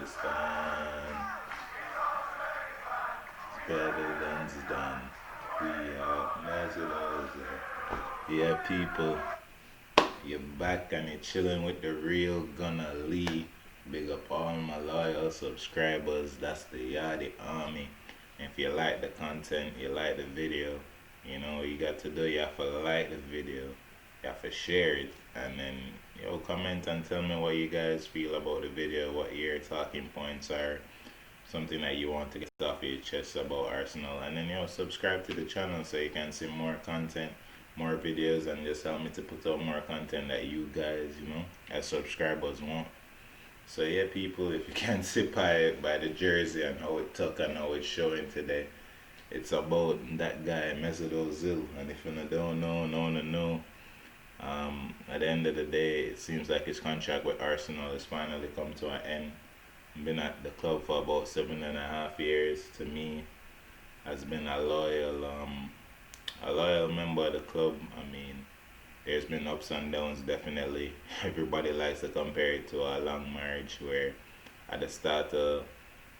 understand? Better than's done. We have Mesut Ozil. Yeah, people, you're back and you're chilling with the real Gunna Lee. Big up all my loyal subscribers. That's the Yachty Army. And if you like the content, you like the video, you know what you got to do. You have to like the video, you have to share it, and then comment and tell me what you guys feel about the video, what your talking points are, something that you want to get off your chest about Arsenal, and then subscribe to the channel so you can see more content, more videos, and just help me to put out more content that you guys, as subscribers want. So yeah, people, if you can see by the jersey and how it took and how it's showing today, it's about that guy Mesut Ozil. And if you don't know, no. At the end of the day, it seems like his contract with Arsenal has finally come to an end. Been at the club for about 7.5 years. To me, has been a loyal member of the club. I mean, there's been ups and downs, definitely. Everybody likes to compare it to a long marriage where at the start of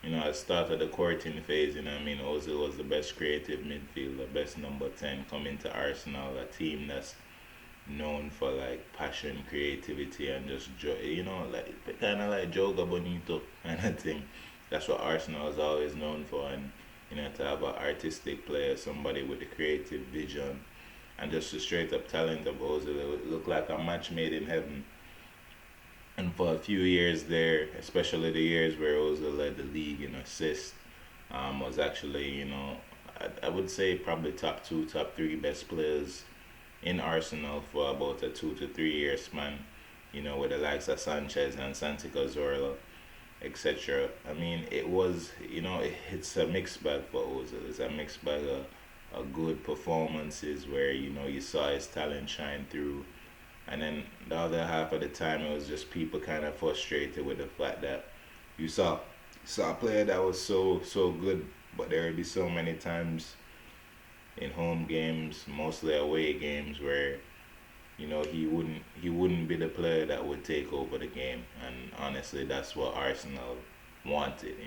at the start of the courting phase, Ozil was the best creative midfielder, best number 10 coming to Arsenal, a team that's known for like passion, creativity, and just joy, like kind of like Joga Bonito kind of thing. That's what Arsenal is always known for, and to have an artistic player, somebody with a creative vision, and just the straight up talent of Ozil, it looked like a match made in heaven. And for a few years there, especially the years where Ozil led the league in assists, was actually, I would say probably top two, top three best players in Arsenal for about a 2 to 3 year span, with the likes of Sanchez and Santi Cazorla, etc. I mean, it's a mixed bag for Ozil. It's a mixed bag of good performances where, you saw his talent shine through. And then the other half of the time, it was just people kind of frustrated with the fact that you saw a player that was so good, but there would be so many times in home games, mostly away games, where he wouldn't be the player that would take over the game. And honestly, that's what Arsenal wanted.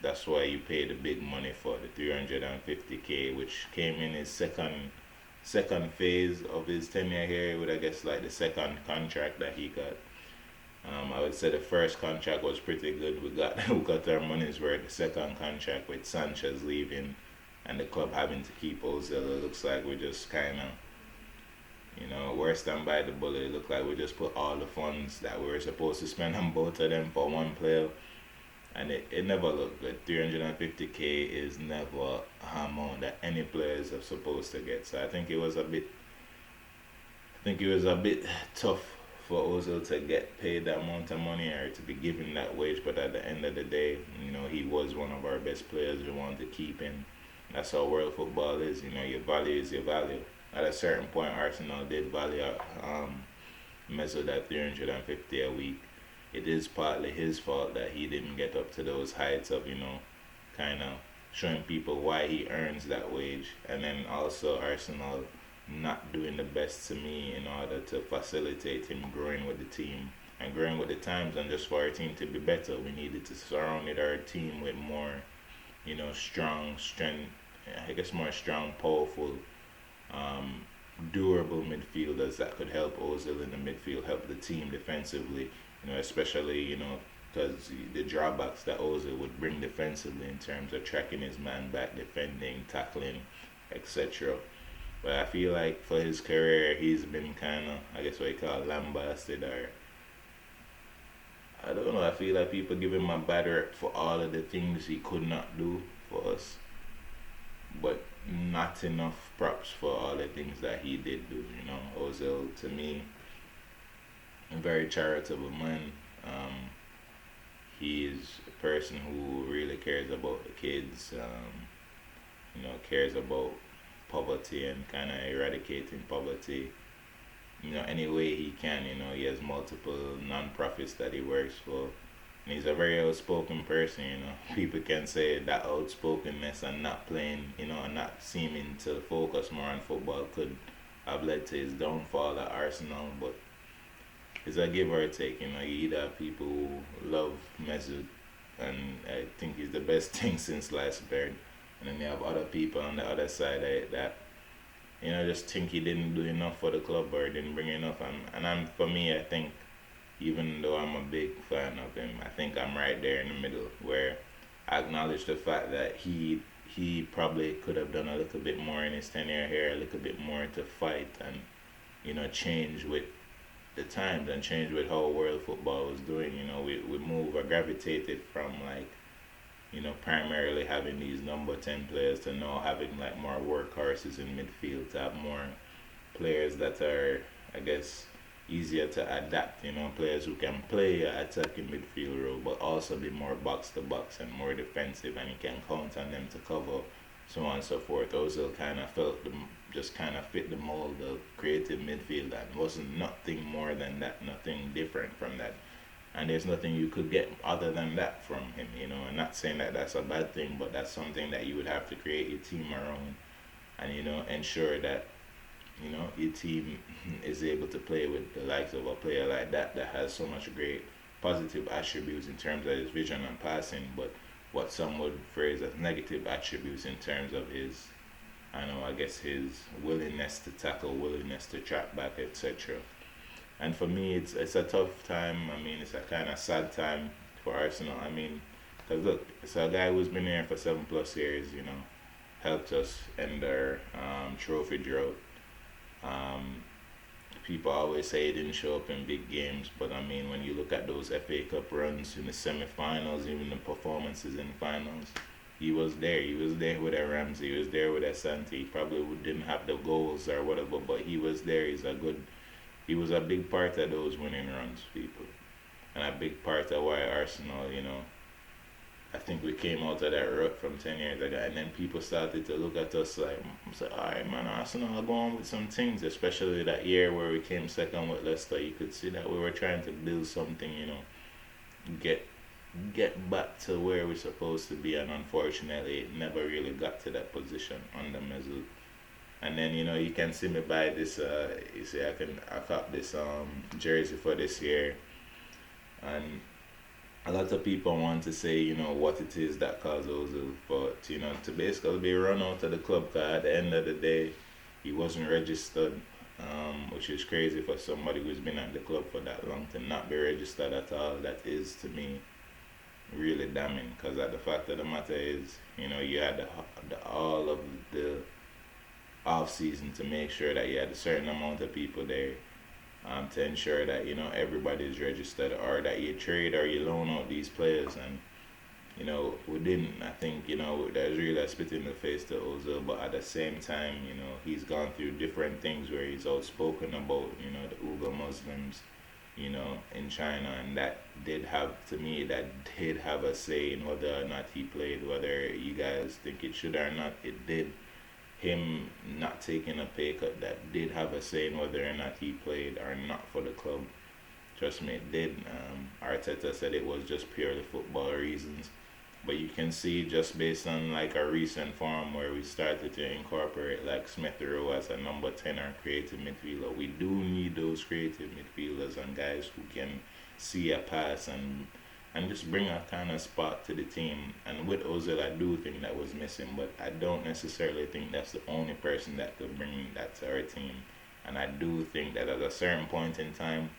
That's why you pay the big money for the 350k, which came in his second phase of his tenure here, with I guess like the second contract that he got. I would say the first contract was pretty good. We got we got our money's worth. The second contract with Sanchez leaving and the club having to keep Ozil, it looks like we just kind of, worse than by the bullet. It looked like we just put all the funds that we were supposed to spend on both of them for one player, and it never looked good. 350k is never a amount that any players are supposed to get. So I think it was a bit tough for Ozil to get paid that amount of money or to be given that wage. But at the end of the day, he was one of our best players. We wanted to keep him. That's how world football is. Your value is your value. At a certain point, Arsenal did value Mesut at 350 a week. It is partly his fault that he didn't get up to those heights of, kind of showing people why he earns that wage. And then also Arsenal not doing the best to me in order to facilitate him growing with the team and growing with the times. And just for our team to be better, we needed to surround our team with more, strong, strength, I guess more strong, powerful, durable midfielders that could help Ozil in the midfield, help the team defensively, especially, because the drawbacks that Ozil would bring defensively in terms of tracking his man back, defending, tackling, etc. But I feel like for his career, he's been kind of, I guess what you call lambasted, or I don't know. I feel like people give him a bad rep for all of the things he could not do for us, but not enough props for all the things that he did do. Ozil, to me, a very charitable man. He is a person who really cares about the kids. Cares about poverty and kind of eradicating poverty. Any way he can. He has multiple non-profits that he works for. And he's a very outspoken person. People can say that outspokenness and not playing, and not seeming to focus more on football could have led to his downfall at Arsenal. But it's a give or take. You either have people who love Mesut and I think he's the best thing since last bird. And then you have other people on the other side that just think he didn't do enough for the club or didn't bring enough. For me, I think even though I'm a big fan of him, I think I'm right there in the middle where I acknowledge the fact that he probably could have done a little bit more in his tenure here, a little bit more to fight and change with the times and change with how world football was doing. We move or gravitated from like primarily having these number 10 players to now having like more workhorses in midfield, to have more players that are, I guess, easier to adapt. Players who can play a attacking midfield role, but also be more box to box and more defensive, and you can count on them to cover, so on and so forth. Ozil kind of just kind of fit the mold of creative midfield and wasn't nothing more than that, nothing different from that. And there's nothing you could get other than that from him. I'm not saying that that's a bad thing, but that's something that you would have to create your team around and ensure that your team is able to play with the likes of a player like that has so much great positive attributes in terms of his vision and passing, but what some would phrase as negative attributes in terms of his, I guess his willingness to tackle, willingness to track back, etc. And for me, it's a tough time. I mean, it's a kind of sad time for Arsenal. I mean, because look, it's a guy who's been here for 7+ years. Helped us end our trophy drought. Um, People always say he didn't show up in big games, but I mean, when you look at those FA Cup runs in the semi-finals, even the performances in finals, he was there. He was there with a Ramsey. He was there with a Santi. He probably didn't have the goals or whatever, but he was there. He was a big part of those winning runs, people, and a big part of why Arsenal, I think we came out of that rut from 10 years ago, and then people started to look at us like, say, all right, man, Arsenal are going with some things, especially that year where we came second with Leicester. You could see that we were trying to build something, get get back to where we're supposed to be, and unfortunately, it never really got to that position under Mesut. And then you can see me buy this. You see, I caught this jersey for this year, and a lot of people want to say, what it is that caused Ozil, but to basically be run out of the club. Cause at the end of the day, he wasn't registered, which is crazy for somebody who's been at the club for that long to not be registered at all. That is to me really damning. Cause the fact of the matter is, you had all of the off season to make sure that you had a certain amount of people there, to ensure that everybody is registered, or that you trade or you loan out these players. And we didn't. I think there's really a spit in the face to Ozil, but at the same time, he's gone through different things where he's outspoken about the Uyghur Muslims, in China, and that did have, to me, that did have a say in whether or not he played. Whether you guys think it should or not, it did. Him not taking a pay cut, that did have a say in whether or not he played or not for the club. Trust me, it did. Arteta said it was just purely football reasons. But you can see, just based on like a recent form where we started to incorporate like Smith Rowe as a number 10 or creative midfielder, we do need those creative midfielders and guys who can see a pass and just bring a kind of spot to the team. And with Ozil, I do think that was missing, but I don't necessarily think that's the only person that could bring that to our team. And I do think that at a certain point in time,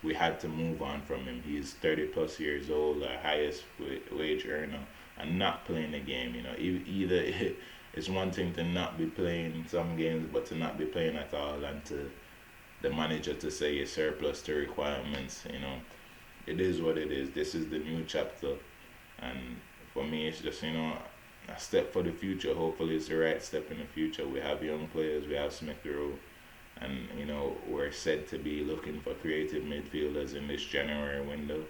we had to move on from him. He's 30+ years old, our highest wage earner, and not playing the game. Either it's one thing to not be playing some games, but to not be playing at all, and to the manager to say you're surplus to requirements. It is what it is. This is the new chapter, and for me, it's just a step for the future. Hopefully, it's the right step in the future. We have young players. We have Smith Rowe, and we're said to be looking for creative midfielders in this January window.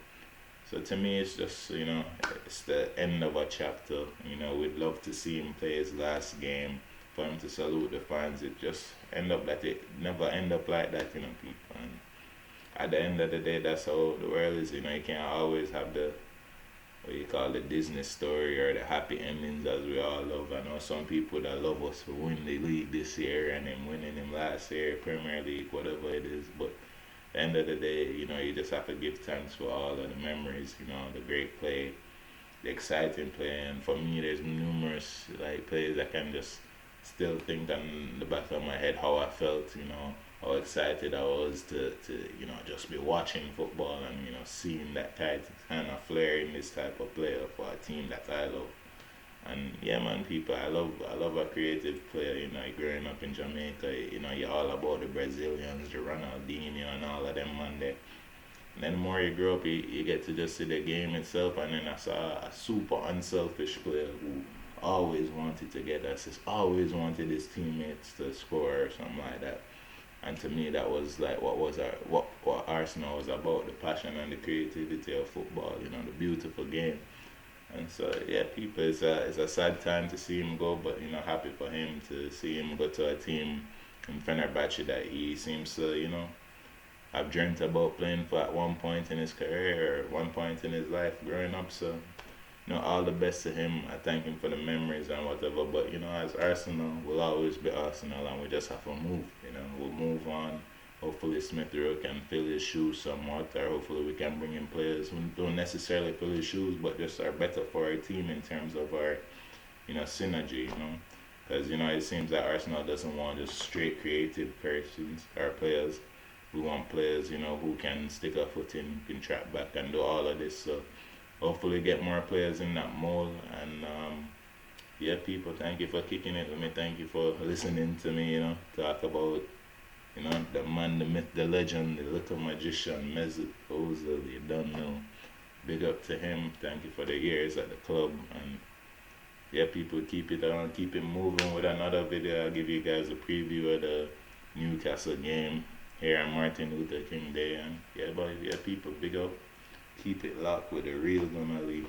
So to me, it's just it's the end of a chapter. We'd love to see him play his last game, for him to salute the fans. It just it never end up like that, people. And at the end of the day, that's how the world is. You can't always have the what you call the Disney story or the happy endings as we all love. I know some people that love us for winning the league this year and then winning him last year, Premier League, whatever it is. But at the end of the day, you just have to give thanks for all of the memories, the great play, the exciting play. And for me, there's numerous like plays I can just still think on the back of my head how I felt, how excited I was to just be watching football and seeing that kind of flair in this type of player for a team that I love. And yeah, man, people, I love a creative player. Growing up in Jamaica, you're all about the Brazilians, the Ronaldinho, and all of them, man. There. And then the more you grow up, you get to just see the game itself. And then I saw a super unselfish player who always wanted to get assists, always wanted his teammates to score or something like that. And to me, that was like what Arsenal was about, the passion and the creativity of football. The beautiful game. And so, yeah, people, it's a sad time to see him go, but happy for him to see him go to a team in Fenerbahce that he seems to, have dreamt about playing for at one point in his career or one point in his life growing up. So, all the best to him. I thank him for the memories and whatever. But as Arsenal, we'll always be Arsenal, and we just have to move. We'll move on. Hopefully Smith Rowe can fill his shoes somewhat, or hopefully we can bring in players who don't necessarily fill his shoes, but just are better for our team in terms of our, synergy. Because it seems that Arsenal doesn't want just straight creative persons or players. We want players, who can stick a foot in, can track back and do all of this. So hopefully get more players in that mold. And yeah, people, thank you for kicking it with me. Thank you for listening to me, talk about the man, the myth, the legend, the little magician, Mesut Ozil. You don't know. Big up to him. Thank you for the years at the club. And yeah, people, keep it on, keep it moving with another video. I'll give you guys a preview of the Newcastle game here on Martin Luther King Day. And yeah, boy, yeah, people, big up. Keep it locked with the real gonna leave.